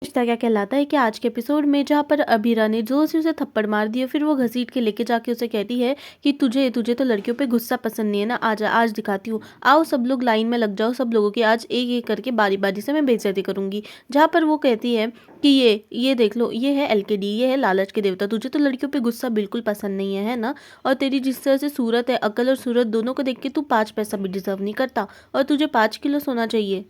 रिश्ता क्या कहलाता है कि आज के एपिसोड में जहाँ पर अबीरा ने जोर से उसे थप्पड़ मार दिया, फिर वो घसीट के लेके जाके उसे कहती है कि तुझे तुझे तो लड़कियों पे गुस्सा पसंद नहीं है ना, आजा आज दिखाती हूँ, आओ सब लोग लाइन में लग जाओ, सब लोगों की आज एक एक करके बारी बारी से मैं बेइज्जती करूंगी। जहाँ पर वो कहती है कि ये देख लो, ये है एलकेडी, ये है लालच के देवता, तुझे तो लड़कियों पे गुस्सा बिल्कुल पसंद नहीं है ना। और तेरी जिस तरह से सूरत है, अकल और सूरत दोनों को देख के तू 5 पैसा भी डिजर्व नहीं करता, और तुझे 5 किलो सोना चाहिए।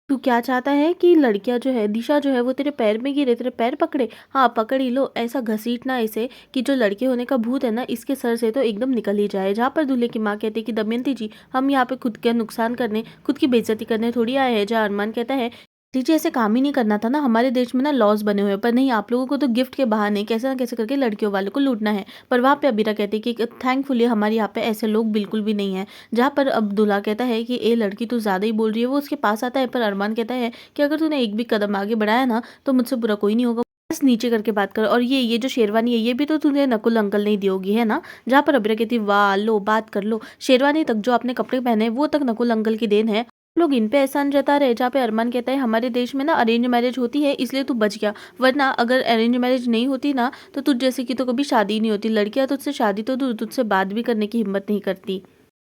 तू क्या चाहता है कि लड़कियां जो है, दिशा जो है वो तेरे पैर में गिरे, तेरे पैर पकड़े? हाँ पकड़ ही लो, ऐसा घसीटना इसे कि जो लड़के होने का भूत है ना, इसके सर से तो एकदम निकल ही जाए। जहाँ पर दूल्हे की माँ कहती है कि दमयंती जी, हम यहाँ पे खुद का नुकसान करने, खुद की बेइज्जती करने थोड़ी आए हैं। जहाँ अरमान कहता है जी ऐसे काम ही नहीं करना था ना, हमारे देश में ना लॉज बने हुए हैं, पर नहीं, आप लोगों को तो गिफ्ट के बहाने कैसे ना कैसे करके लड़कियों वालों को लूटना है। पर वहाँ पे अबीरा कहती है कि थैंकफुली हमारे यहाँ पे ऐसे लोग बिल्कुल भी नहीं है। जहाँ पर अब दूल्हा कहता है कि ए लड़की तू ज़्यादा ही बोल रही है, वो उसके पास आता है, पर अरमान कहता है कि अगर तूने एक भी कदम आगे बढ़ाया ना तो मुझसे बुरा कोई नहीं होगा, बस नीचे करके बात कर। और ये जो शेरवानी है, ये भी तो तूने नकुल अंकल नहीं दी होगी है ना। जहाँ पर अबीरा कहती है वाह लो बात कर लो, शेरवानी तक जो आपने कपड़े पहने वो तक नकुल अंकल की देन है, लोग इन पे एहसान जता रहे। जहाँ पे अरमान कहता है हमारे देश में ना अरेंज मैरिज होती है इसलिए तू बच गया, वरना अगर अरेंज मैरिज नहीं होती ना तो तुझ जैसे की तो कभी शादी नहीं होती, लड़कियां तुझसे शादी तो दूर, तुझसे बात भी करने की हिम्मत नहीं करती।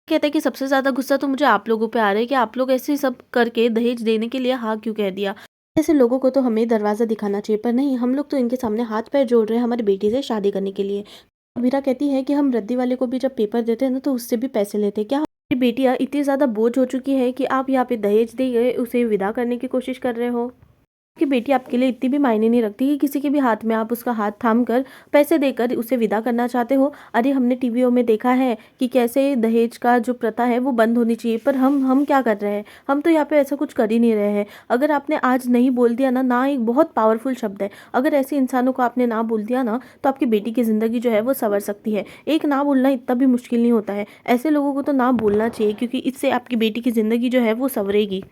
कहता है कि सबसे ज्यादा गुस्सा तो मुझे आप लोगों पे आ रहा है कि आप लोग ऐसे सब करके दहेज देने के लिए हाँ क्यों कह दिया। ऐसे लोगों को तो हमें दरवाजा दिखाना चाहिए, पर नहीं, हम लोग तो इनके सामने हाथ पैर जोड़ रहे हैं हमारी बेटी से शादी करने के लिए। मीरा कहती है कि हम रद्दी वाले को भी जब पेपर देते हैं ना तो उससे भी पैसे लेते हैं क्या, हमारी बेटियां इतनी ज्यादा बोझ हो चुकी है कि आप यहाँ पे दहेज दे गए उसे विदा करने की कोशिश कर रहे हो। कि बेटी आपके लिए इतनी भी मायने नहीं रखती कि किसी के भी हाथ में आप उसका हाथ थाम कर पैसे देकर उसे विदा करना चाहते हो। अरे हमने टीवियों में देखा है कि कैसे दहेज का जो प्रथा है वो बंद होनी चाहिए, पर हम क्या कर रहे हैं, हम तो यहाँ पे ऐसा कुछ कर ही नहीं रहे हैं। अगर आपने आज नहीं बोल दिया ना, ना एक बहुत पावरफुल शब्द है, अगर ऐसे इंसानों को आपने ना बोल दिया ना तो आपकी बेटी की ज़िंदगी जो है वो संवर सकती है। एक ना बोलना इतना भी मुश्किल नहीं होता है, ऐसे लोगों को तो ना बोलना चाहिए क्योंकि इससे आपकी बेटी की ज़िंदगी जो है वो संवरेगी।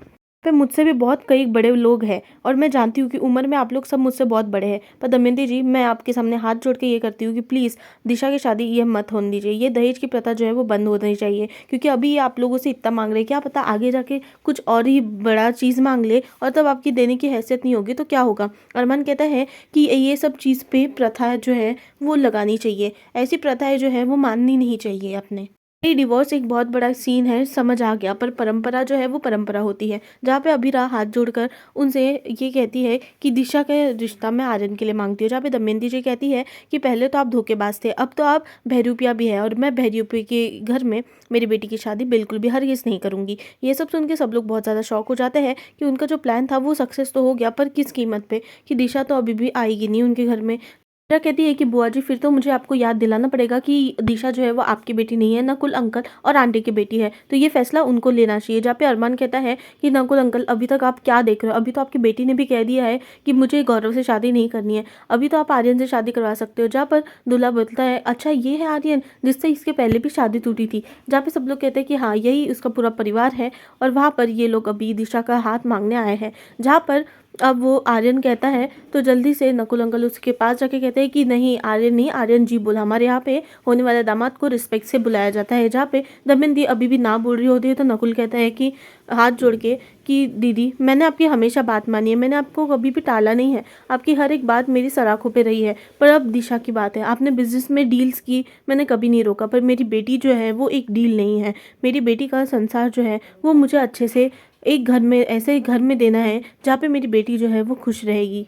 पे मुझसे भी बहुत कई बड़े लोग हैं और मैं जानती हूँ कि उम्र में आप लोग सब मुझसे बहुत बड़े हैं, पर दमयंती जी मैं आपके सामने हाथ जोड़ के ये करती हूँ कि प्लीज़ दिशा की शादी ये मत होने दीजिए, ये दहेज की प्रथा जो है वो बंद होनी चाहिए। क्योंकि अभी ये आप लोगों से इतना मांग रहे हैं, क्या पता आगे जाके कुछ और ही बड़ा चीज़ मांग ले और तब आपकी देने की हैसियत नहीं होगी तो क्या होगा। अरमान कहता है कि ये सब चीज़ पे प्रथा जो है वो लगानी चाहिए, ऐसी प्रथाएं जो है वो माननी नहीं चाहिए अपने। ये डिवोर्स एक बहुत बड़ा सीन है, समझ आ गया, पर परंपरा जो है वो परंपरा होती है। जहाँ पे अबीरा हाथ जोड़कर उनसे ये कहती है कि दिशा का रिश्ता मैं आर्यन के लिए मांगती हूँ। जहाँ पे दमयंती जी कहती है कि पहले तो आप धोखेबाज थे, अब तो आप बहरूपिया भी है, और मैं बहरूपी के घर में मेरी बेटी की शादी बिल्कुल भी हरगिज़ नहीं करूँगी। ये सब सुन के सब लोग बहुत ज़्यादा शौक हो जाते हैं कि उनका जो प्लान था वो सक्सेस तो हो गया, पर किस कीमत पे, कि दिशा तो अभी भी आएगी नहीं उनके घर में। मीरा कहती है कि बुआ जी फिर तो मुझे आपको याद दिलाना पड़ेगा कि दिशा जो है वो आपकी बेटी नहीं है, नकुल अंकल और आंटी की बेटी है, तो ये फैसला उनको लेना चाहिए। जहाँ पे अरमान कहता है कि नकुल अंकल अभी तक आप क्या देख रहे हो, अभी तो आपकी बेटी ने भी कह दिया है कि मुझे गौरव से शादी नहीं करनी है, अभी तो आप आर्यन से शादी करवा सकते हो। जहाँ पर दूल्हा बोलता है अच्छा ये है आर्यन जिससे इसके पहले भी शादी टूटी थी। जहाँ पे सब लोग कहते हैं कि हाँ यही उसका पूरा परिवार है, और वहाँ पर ये लोग अभी दिशा का हाथ मांगने आए हैं। जहाँ पर अब वो आर्यन कहता है तो जल्दी से नकुल अंकल उसके पास जाके कहते हैं कि नहीं आर्यन नहीं, आर्यन जी बोला, हमारे यहाँ पे होने वाले दामाद को रिस्पेक्ट से बुलाया जाता है। जहाँ पे दमयंती अभी भी ना बोल रही होती है तो नकुल कहता है कि हाथ जोड़ के कि दीदी मैंने आपकी हमेशा बात मानी है, मैंने आपको कभी भी टाला नहीं है, आपकी हर एक बात मेरी सराखों पे रही है, पर अब दिशा की बात है, आपने बिजनेस में डील्स की मैंने कभी नहीं रोका, पर मेरी बेटी जो है वो एक डील नहीं है। मेरी बेटी का संसार जो है वो मुझे अच्छे से एक घर में, ऐसे एक घर में देना है जहाँ पे मेरी बेटी जो है वो खुश रहेगी।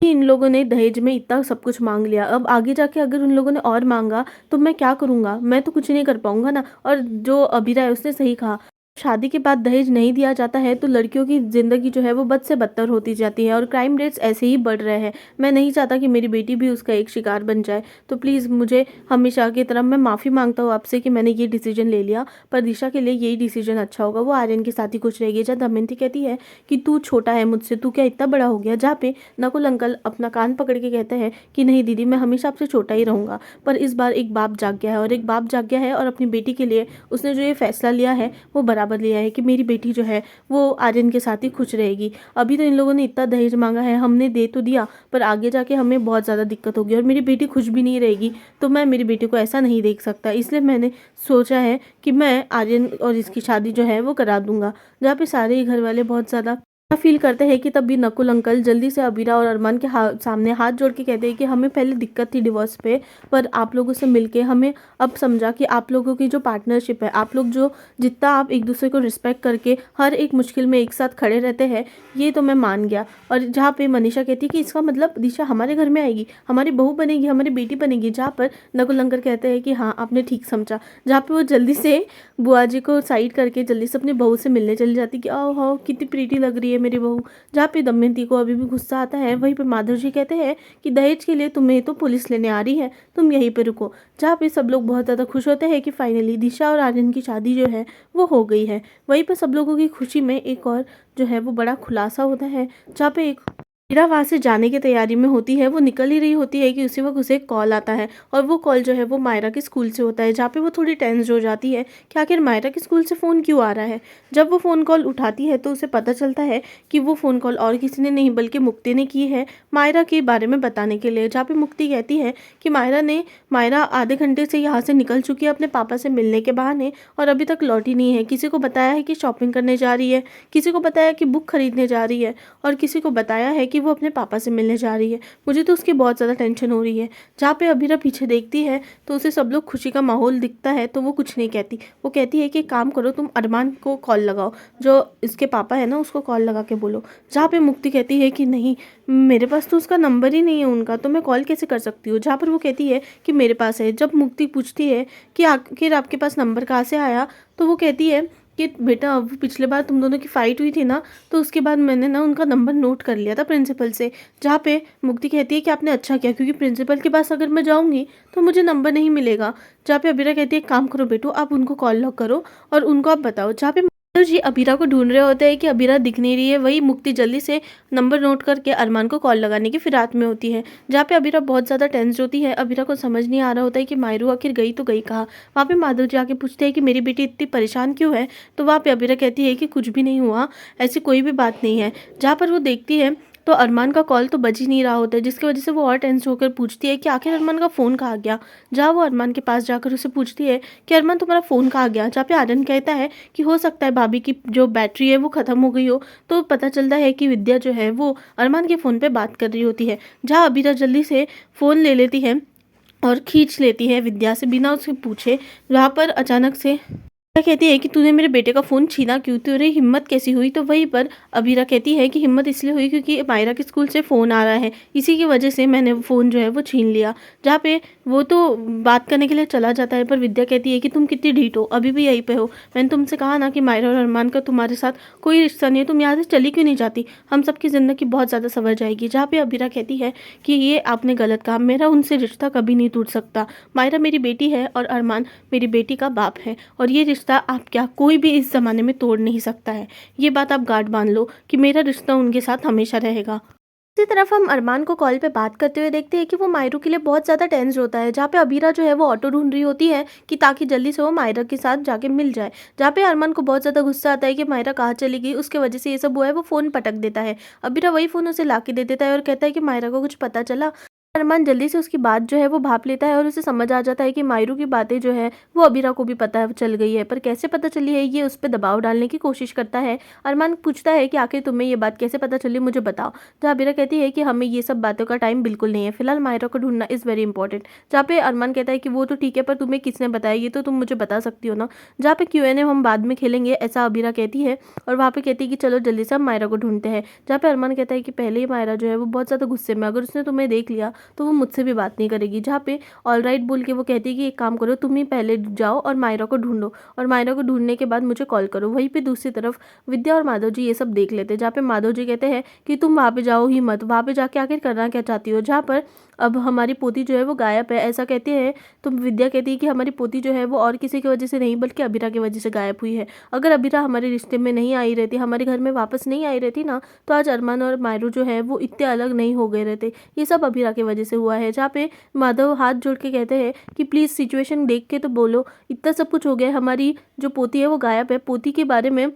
इन लोगों ने दहेज में इतना सब कुछ मांग लिया, अब आगे जाके अगर उन लोगों ने और मांगा तो मैं क्या करूँगा, मैं तो कुछ नहीं कर पाऊंगा ना। और जो अबीरा है उसने सही कहा, शादी के बाद दहेज नहीं दिया जाता है तो लड़कियों की ज़िंदगी जो है वो बद से बदतर होती जाती है और क्राइम रेट्स ऐसे ही बढ़ रहे हैं। मैं नहीं चाहता कि मेरी बेटी भी उसका एक शिकार बन जाए, तो प्लीज़ मुझे हमेशा की तरह मैं माफ़ी मांगता हूँ आपसे कि मैंने ये डिसीजन ले लिया, पर दिशा के लिए यही डिसीजन अच्छा होगा, वो आर्यन के साथ ही खुश रहेगी। जब दमयंती कहती है कि तू छोटा है मुझसे, तू क्या इतना बड़ा हो गया, जहाँ पे नकुल अंकल अपना कान पकड़ के कहते हैं कि नहीं दीदी मैं हमेशा आपसे छोटा ही रहूँगा। पर इस बार एक बाप जाग गया है, और एक बाप जाग गया है और अपनी बेटी के लिए उसने जो ये फैसला लिया है वो बराबर लिया है कि मेरी बेटी जो है वो आर्यन के साथ ही खुश रहेगी। अभी तो इन लोगों ने इतना दहेज मांगा है, हमने दे तो दिया, पर आगे जाके हमें बहुत ज़्यादा दिक्कत होगी और मेरी बेटी खुश भी नहीं रहेगी, तो मैं मेरी बेटी को ऐसा नहीं देख सकता। इसलिए मैंने सोचा है कि मैं आर्यन और इसकी शादी जो है वो करा दूंगा। जहाँ पे सारे ही घर वाले बहुत ज़्यादा फ़ील करते हैं कि तभी नकुल अंकल जल्दी से अबीरा और अरमान के सामने हाथ जोड़ के कहते हैं कि हमें पहले दिक्कत थी डिवोर्स पे, पर आप लोगों से मिलके हमें अब समझा कि आप लोगों की जो पार्टनरशिप है, आप लोग जो जितना आप एक दूसरे को रिस्पेक्ट करके हर एक मुश्किल में एक साथ खड़े रहते हैं, ये तो मैं मान गया। और जहाँ पे मनीषा कहती है कि इसका मतलब दिशा हमारे घर में आएगी, हमारी बहू बनेगी, हमारी बेटी बनेगी, जहाँ पर नकुल अंकल कहते हैं कि हाँ आपने ठीक समझा। जहाँ पे वो जल्दी से बुआ जी को साइड करके जल्दी से अपनी बहू से मिलने चली जाती कि आओ हो कितनी प्रीटी लग रही है मेरी बहू। जहाँ पे दमयंती को अभी भी गुस्सा आता है, वहीं पे माधव जी कहते हैं कि दहेज के लिए तुम्हें तो पुलिस लेने आ रही है, तुम यहीं पे रुको। जहाँ पे सब लोग बहुत ज़्यादा खुश होते हैं कि फाइनली दिशा और आर्यन की शादी जो है वो हो गई है। वहीं पर सब लोगों की खुशी में एक और जो है वो बड़ा खुलासा होता है, जहाँ पे एक मीरा वहाँ से जाने की तैयारी में होती है, वो निकल ही रही होती है कि उसी वक्त उसे कॉल आता है और वो कॉल जो है वो मायरा के स्कूल से होता है, जहाँ पे वो थोड़ी टेंस हो जाती है कि आखिर मायरा के स्कूल से फ़ोन क्यों आ रहा है। जब वो फ़ोन कॉल उठाती है तो उसे पता चलता है कि वो फ़ोन कॉल और किसी ने नहीं बल्कि मुक्ति ने की है मायरा के बारे में बताने के लिए। जहाँ पे मुक्ति कहती है कि मायरा आधे घंटे से यहाँ से निकल चुकी है अपने पापा से मिलने के बहाने और अभी तक लौटी नहीं है। किसी को बताया है कि शॉपिंग करने जा रही है, किसी को बताया कि बुक खरीदने जा रही है और किसी को बताया है कि वो अपने पापा से मिलने जा रही है। मुझे तो उसकी बहुत ज़्यादा टेंशन हो रही है। जहाँ पे अबीरा पीछे देखती है तो उसे सब लोग खुशी का माहौल दिखता है तो वो कुछ नहीं कहती। वो कहती है कि एक काम करो, तुम अरमान को कॉल लगाओ, जो इसके पापा है ना उसको कॉल लगा के बोलो। जहाँ पे मुक्ति कहती है कि नहीं, मेरे पास तो उसका नंबर ही नहीं है उनका, तो मैं कॉल कैसे कर सकती हूँ। जहाँ पर वो कहती है कि मेरे पास है। जब मुक्ति पूछती है कि आखिर आपके पास नंबर कहाँ से आया, तो वो कहती है कि बेटा अब पिछले बार तुम दोनों की फ़ाइट हुई थी ना, तो उसके बाद मैंने ना उनका नंबर नोट कर लिया था प्रिंसिपल से। जहाँ पे मुक्ति कहती है कि आपने अच्छा किया, क्योंकि प्रिंसिपल के पास अगर मैं जाऊँगी तो मुझे नंबर नहीं मिलेगा। जहाँ पे अबीरा कहती है एक काम करो बेटू, आप उनको कॉल लॉक करो और उनको आप बताओ। जहाँ पे माधव जी अबीरा को ढूंढ रहे होते हैं कि अबीरा दिख नहीं रही है, वही मुक्ति जल्दी से नंबर नोट करके अरमान को कॉल लगाने की फिराक में होती है। जहाँ पे अबीरा बहुत ज़्यादा टेंस होती है, अबीरा को समझ नहीं आ रहा होता है कि मायरू आखिर गई तो गई कहाँ। वहाँ पे माधव जी आके पूछते हैं कि मेरी बेटी इतनी परेशान क्यों है, तो वहाँ पे अबीरा कहती है कि कुछ भी नहीं हुआ, ऐसी कोई भी बात नहीं है। जहाँ पर वो देखती है तो अरमान का कॉल तो बज ही नहीं रहा होता है, जिसकी वजह से वो और टेंस होकर पूछती है कि आखिर अरमान का फ़ोन कहाँ गया। जहाँ वो अरमान के पास जाकर उसे पूछती है कि अरमान तुम्हारा फ़ोन कहाँ गया। जहाँ पे आर्यन कहता है कि हो सकता है भाभी की जो बैटरी है वो ख़त्म हो गई हो। तो पता चलता है कि विद्या जो है वो अरमान के फ़ोन पे बात कर रही होती है। जहाँ अबीरा जल्दी से फ़ोन ले लेती है और खींच लेती है विद्या से बिना उसके पूछे। वहाँ पर अचानक से विद्या कहती है कि तूने मेरे बेटे का फ़ोन छीना क्यों, तेरी हिम्मत कैसी हुई। तो वहीं पर अबीरा कहती है कि हिम्मत इसलिए हुई क्योंकि मायरा के स्कूल से फ़ोन आ रहा है, इसी की वजह से मैंने फ़ोन जो है वो छीन लिया। जहाँ पे वो तो बात करने के लिए चला जाता है, पर विद्या कहती है कि तुम कितनी ढीठ हो, अभी भी यहीं पे हो। मैंने तुमसे कहा ना कि मायरा और अरमान का तुम्हारे साथ कोई रिश्ता नहीं है, तुम यहाँ से चली क्यों नहीं जाती, हम सबकी ज़िंदगी बहुत ज़्यादा संवर जाएगी। जहाँ पे अबीरा कहती है कि ये आपने गलत कहा, मेरा उनसे रिश्ता कभी नहीं टूट सकता। मायरा मेरी बेटी है और अरमान मेरी बेटी का बाप है, और ये रिश्ता आप क्या कोई भी इस ज़माने में तोड़ नहीं सकता है। ये बात आप गार्ड बांध लो कि मेरा रिश्ता उनके साथ हमेशा रहेगा। इसी तरफ हम अरमान को कॉल पे बात करते हुए देखते हैं कि वो मायरू के लिए बहुत ज़्यादा टेंस होता है। जहाँ पे अबीरा जो है वो ऑटो ढूंढ रही होती है कि ताकि जल्दी से वो मायरा के साथ जाके मिल जाए। जहाँ पे अरमान को बहुत ज़्यादा गुस्सा आता है कि मायरा कहाँ चली गई, उसके वजह से ये सब हुआ है। वो फ़ोन पटक देता है, अबीरा वही फ़ोन उसे ला के दे देता है और कहता है कि मायरा को कुछ पता चला। अरमान जल्दी से उसकी बात जो है वो भाप लेता है और उसे समझ आ जाता है कि मायरू की बातें जो है वो अबीरा को भी पता चल गई है, पर कैसे पता चली है ये उस पर दबाव डालने की कोशिश करता है। अरमान पूछता है कि आखिर तुम्हें ये बात कैसे पता चली, मुझे बताओ। जहाँ अबीरा कहती है कि हमें ये सब बातों का टाइम बिल्कुल नहीं है, फिलहाल मायरा को ढूंढना इज़ वेरी इंपॉर्टेंट। जहाँ पे अरमान कहता है कि वो तो ठीक है, पर तुम्हें किसने बताया, ये तो तुम मुझे बता सकती हो ना। जहाँ पे Q&A हम बाद में खेलेंगे ऐसा अबीरा कहती है, और वहाँ पे कहती है कि चलो जल्दी से हम मायरा को ढूंढते हैं। जहाँ पे अरमान कहता है कि पहले ही मायरा जो है वो बहुत ज़्यादा गुस्से में, अगर उसने तुम्हें देख लिया तो वो मुझसे भी बात नहीं करेगी। जहाँ पे ऑल राइट बोल के वो कहती है कि एक काम करो, तुम ही पहले जाओ और मायरा को ढूंढो, और मायरा को ढूंढने के बाद मुझे कॉल करो। वहीं पे दूसरी तरफ विद्या और माधव जी ये सब देख लेते हैं। जहाँ पे माधव जी कहते हैं कि तुम वहाँ पे जाओ ही मत, वहाँ पे जाके आखिर करना क्या चाहती हो। जहाँ पर अब हमारी पोती जो है वो गायब है ऐसा कहते हैं, तो विद्या कहती है कि हमारी पोती जो है वो और किसी की वजह से नहीं बल्कि अबीरा की वजह से गायब हुई है। अगर अबीरा हमारे रिश्ते में नहीं आई रहती, हमारे घर में वापस नहीं आई रहती ना, तो आज अरमान और मायरू जो है वो इतने अलग नहीं हो गए रहते। ये सब अबीरा की वजह से हुआ है। जहाँ पे माधव हाथ जोड़ के कहते हैं कि प्लीज़ सिचुएशन देख के तो बोलो, इतना सब कुछ हो गया है, हमारी जो पोती है वो गायब है। पोती के बारे में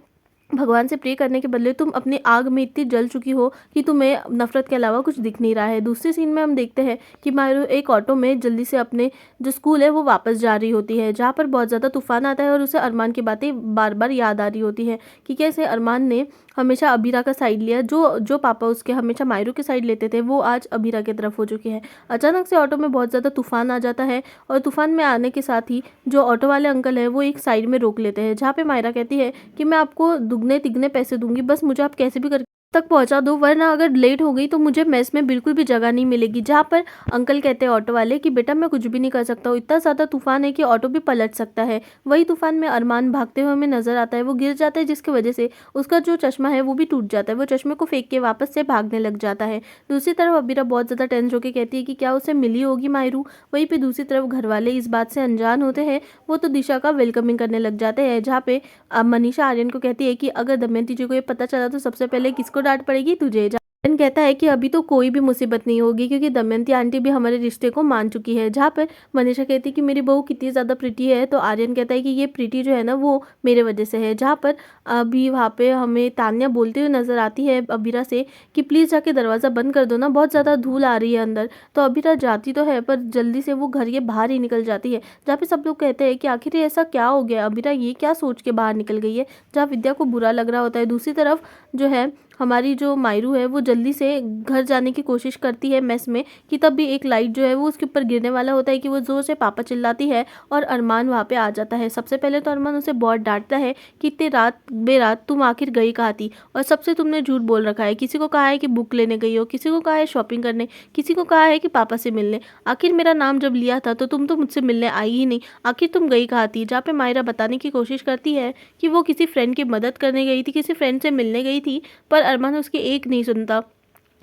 भगवान से प्रे करने के बदले तुम अपनी आग में इतनी जल चुकी हो कि तुम्हें नफरत के अलावा कुछ दिख नहीं रहा है। दूसरे सीन में हम देखते हैं कि मायरू एक ऑटो में जल्दी से अपने जो स्कूल है वो वापस जा रही होती है, जहाँ पर बहुत ज़्यादा तूफान आता है और उसे अरमान की बातें बार बार याद आ रही होती है कि कैसे अरमान ने हमेशा अबीरा का साइड लिया। जो जो पापा उसके हमेशा मायरू की साइड लेते थे, वो आज अबीरा की तरफ हो चुके हैं। अचानक से ऑटो में बहुत ज़्यादा तूफान आ जाता है और तूफान में आने के साथ ही जो ऑटो वाले अंकल हैं वो एक साइड में रोक लेते हैं, जहाँ पे मायरा कहती है कि मैं आपको दुगने तिगने पैसे दूंगी, बस मुझे आप कैसे भी करके तक पहुंचा दो, वरना अगर लेट हो गई तो मुझे मेस में बिल्कुल भी जगह नहीं मिलेगी। जहाँ पर अंकल कहते हैं ऑटो वाले कि बेटा मैं कुछ भी नहीं कर सकता हूँ, इतना ज़्यादा तूफान है कि ऑटो भी पलट सकता है। वही तूफान में अरमान भागते हुए हमें नजर आता है, वो गिर जाता है जिसकी वजह से उसका जो चश्मा है वो भी टूट जाता है। वो चश्मे को फेंक के वापस से भागने लग जाता है। दूसरी तरफ अबीरा बहुत ज़्यादा टेंस होकर कहती है कि क्या उसे मिली होगी मायरू। वहीं पे दूसरी तरफ घर वाले इस बात से अनजान होते हैं, वो तो दिशा का वेलकमिंग करने लग जाते हैं। जहाँ पे मनीषा आर्यन को कहती है कि अगर दमयंती जी को ये पता चला तो सबसे पहले किसको डांट पड़ेगी, तुझे। आर्यन कहता है कि अभी तो कोई भी मुसीबत नहीं होगी क्योंकि दमयंती आंटी भी हमारे रिश्ते को मान चुकी है। जहाँ पर मनीषा कहती है कि मेरी बहू कितनी ज़्यादा प्रीटी है, तो आर्यन कहता है कि ये प्रीटी जो है ना वो मेरे वजह से है। जहाँ पर अभी वहाँ पे हमें तान्या बोलते हुए नजर आती है अबीरा से कि प्लीज़ जाके दरवाज़ा बंद कर दो ना, बहुत ज़्यादा धूल आ रही है अंदर। तो अबीरा जाती तो है पर जल्दी से वो घर के बाहर ही निकल जाती है। जहाँ पे सब लोग कहते हैं कि आखिर ये ऐसा क्या हो गया, अबीरा ये क्या सोच के बाहर निकल गई है। जहाँ विद्या को बुरा लग रहा होता है। दूसरी तरफ जो है हमारी जो मायरू है वो जल्दी से घर जाने की कोशिश करती है मेस में, कि तब भी एक लाइट जो है वो उसके ऊपर गिरने वाला होता है कि वो जोर से पापा चिल्लाती है और अरमान वहाँ पे आ जाता है। सबसे पहले तो अरमान उसे बहुत डांटता है कि इतने रात बेरात तुम आखिर गई कहाँ थी, और सबसे तुमने झूठ बोल रखा है। किसी को कहा है कि बुक लेने गई हो, किसी को कहा है शॉपिंग करने, किसी को कहा है कि पापा से मिलने। आखिर मेरा नाम जब लिया था तो तुम तो मुझसे मिलने आई ही नहीं, आखिर तुम गई कहाँ थी। जहाँ पे मायरा बताने की कोशिश करती है कि वो किसी फ्रेंड की मदद करने गई थी, किसी फ्रेंड से मिलने गई थी, पर अरमान उसकी एक नहीं सुनता।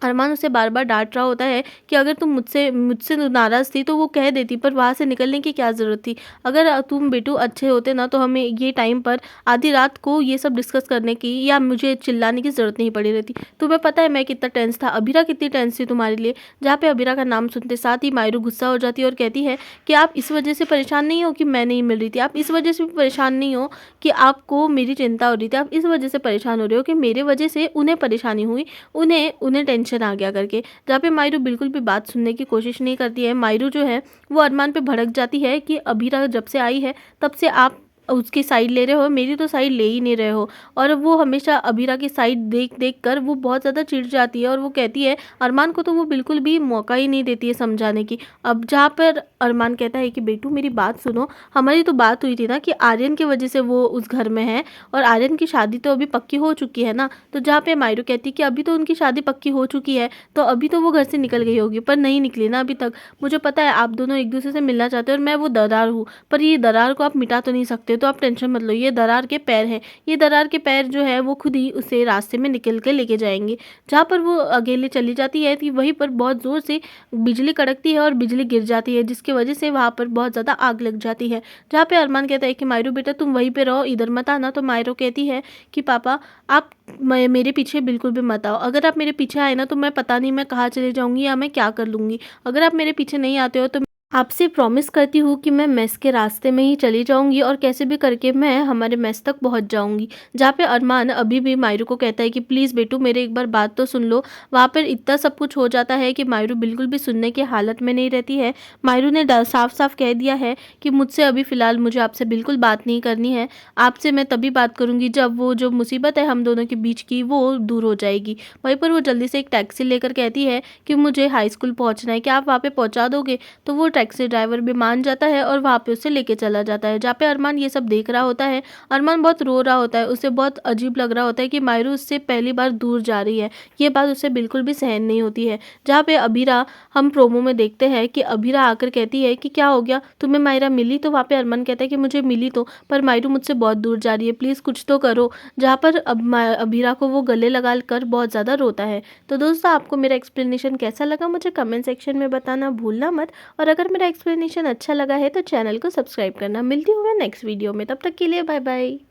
अरमान उसे बार बार डांट रहा होता है कि अगर तुम मुझसे मुझसे नाराज़ थी तो वो कह देती, पर वहाँ से निकलने की क्या ज़रूरत थी। अगर तुम बेटू अच्छे होते ना तो हमें ये टाइम पर आधी रात को ये सब डिस्कस करने की या मुझे चिल्लाने की ज़रूरत नहीं पड़ी रहती। तुम्हें पता है मैं कितना टेंस था, अबीरा कितनी टेंस थी तुम्हारे लिए। जहाँ पे अबीरा का नाम सुनते साथ ही मायरू गुस्सा हो जाती है और कहती है कि आप इस वजह से परेशान नहीं हो कि मैं नहीं मिल रही थी, आप इस वजह से भी परेशान नहीं हो कि आपको मेरी चिंता हो रही थी, आप इस वजह से परेशान हो रहे हो कि मेरे वजह से उन्हें परेशानी हुई, उन्हें उन्हें टेंशन आ गया करके। जहाँ पे मायरू बिल्कुल भी बात सुनने की कोशिश नहीं करती है। मायरू जो है वो अरमान पे भड़क जाती है कि अबीरा जब से आई है तब से आप उसकी साइड ले रहे हो, मेरी तो साइड ले ही नहीं रहे हो। और वो हमेशा अबीरा की साइड देख देख कर वो बहुत ज़्यादा चिढ़ जाती है और वो कहती है अरमान को तो वो बिल्कुल भी मौका ही नहीं देती है समझाने की। अब जहाँ पर अरमान कहता है कि बेटू मेरी बात सुनो, हमारी तो बात हुई थी ना कि आर्यन की वजह से वो उस घर में है और आर्यन की शादी तो अभी पक्की हो चुकी है ना। तो जहाँ पे मायरू कहती है कि अभी तो उनकी शादी पक्की हो चुकी है तो अभी तो वो घर से निकल गई होगी, पर नहीं निकली ना अभी तक। मुझे पता है आप दोनों एक दूसरे से मिलना चाहते हो और मैं वो दरार हूँ, पर ये दरार को आप मिटा तो नहीं सकते, तो आप टेंशन मत लो। ये दरार के पैर हैं, ये दरार के पैर जो है वो खुद ही उसे रास्ते में निकल के लेके जाएंगे। जहाँ पर वो अकेले चली जाती है कि वहीं पर बहुत ज़ोर से बिजली कड़कती है और बिजली गिर जाती है, जिसकी वजह से वहाँ पर बहुत ज़्यादा आग लग जाती है। जहाँ पे अरमान कहता है कि मायरू बेटा तुम वहीं पे रहो, इधर मत आना। तो मायरू कहती है कि पापा आप मेरे पीछे बिल्कुल भी मत आओ, अगर आप मेरे पीछे आए ना तो मैं पता नहीं मैं कहाँ चले जाऊँगी या मैं क्या कर लूँगी। अगर आप मेरे पीछे नहीं आते हो तो आपसे प्रॉमिस करती हूँ कि मैं मेस के रास्ते में ही चली जाऊंगी और कैसे भी करके मैं हमारे मेस तक पहुँच जाऊंगी। जहाँ पे अरमान अभी भी मायरू को कहता है कि प्लीज़ बेटू मेरे एक बार बात तो सुन लो। वहाँ पर इतना सब कुछ हो जाता है कि मायरू बिल्कुल भी सुनने की हालत में नहीं रहती है। मायरू ने साफ साफ कह दिया है कि मुझसे अभी फ़िलहाल मुझे आपसे बिल्कुल बात नहीं करनी है, आपसे मैं तभी बात करूँगी जब वो जो मुसीबत है हम दोनों के बीच की वो दूर हो जाएगी। वहीं पर वो जल्दी से एक टैक्सी लेकर कहती है कि मुझे हाई स्कूल पहुँचना है, क्या आप वहाँ पर पहुँचा दोगे। तो वो टैक्सी ड्राइवर भी मान जाता है और वहाँ पे उसे लेके चला जाता है। जहाँ पे अरमान ये सब देख रहा होता है, अरमान बहुत रो रहा होता है, उसे बहुत अजीब लग रहा होता है कि मायरू उससे पहली बार दूर जा रही है। ये बात उसे बिल्कुल भी सहन नहीं होती है। जहाँ पे अबीरा हम प्रोमो में देखते हैं कि अबीरा आकर कहती है कि क्या हो गया, तुम्हें मायरा मिली। तो वहाँ पे अरमान कहता है कि मुझे मिली तो, पर मायरू मुझसे बहुत दूर जा रही है, प्लीज़ कुछ तो करो। जहाँ पर अबीरा को वो गले लगा कर बहुत ज़्यादा रोता है। तो दोस्तों आपको मेरा एक्सप्लेनेशन कैसा लगा मुझे कमेंट सेक्शन में बताना भूलना मत, और अगर मेरा एक्सप्लेनेशन अच्छा लगा है तो चैनल को सब्सक्राइब करना। मिलती हूँ मैं नेक्स्ट वीडियो में, तब तक के लिए बाय बाय।